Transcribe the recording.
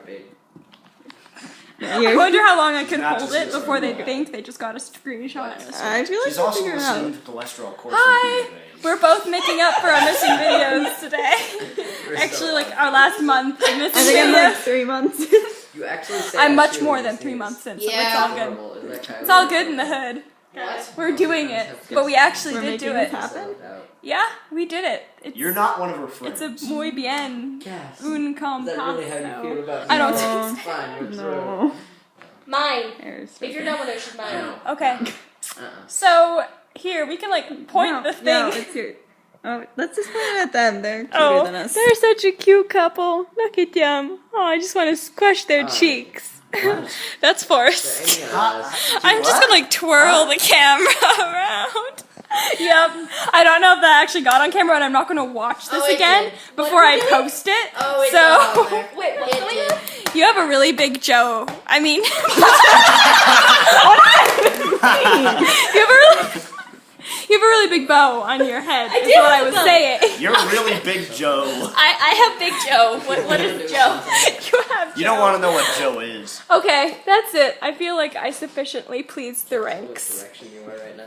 big. I wonder how long I can hold it before they think they just got a screenshot. I feel like She's also figure it out. listening to cholesterol course. Hi! We're both making up for our missing videos today. Actually, like our last month of missing I think I'm like videos. 3 months. You actually say I'm that much too, more these than 3 things. months in, so Yeah. it's all good. Horrible. Isn't that kind It's of all good in the hood. What? We're doing it, but we actually We're did do making it. this happen? Settled out. Yeah, we did it. It's, You're not one of her friends. It's a muy bien, Yes. un Is that really how you compacto. feel about I don't me? think It's fine. We're through. No. Mine. There's If you're done with it, she's mine. No. Okay, Uh-uh. so here we can like point the thing. No, it's your. Oh, let's just point it at them. They're cuter Oh, than us. they're such a cute couple. Look at them. Oh, I just want to squash their cheeks. That's forced. Any of us. I'm just gonna like twirl the camera around. Yep. I don't know if that actually got on camera, and I'm not gonna watch this Oh, it again did. before What I did it? post it. Oh, it so got on there. wait, what's It going did. on? You have a really big Joe. I mean, you have a really big bow on your head. Is do what I have a was bow. saying. You're really big Joe. I have Big Joe. What is Joe? You have. You don't Joe. want to know what Joe is. Okay, that's it. I feel like I sufficiently pleased the What ranks. direction you are right now?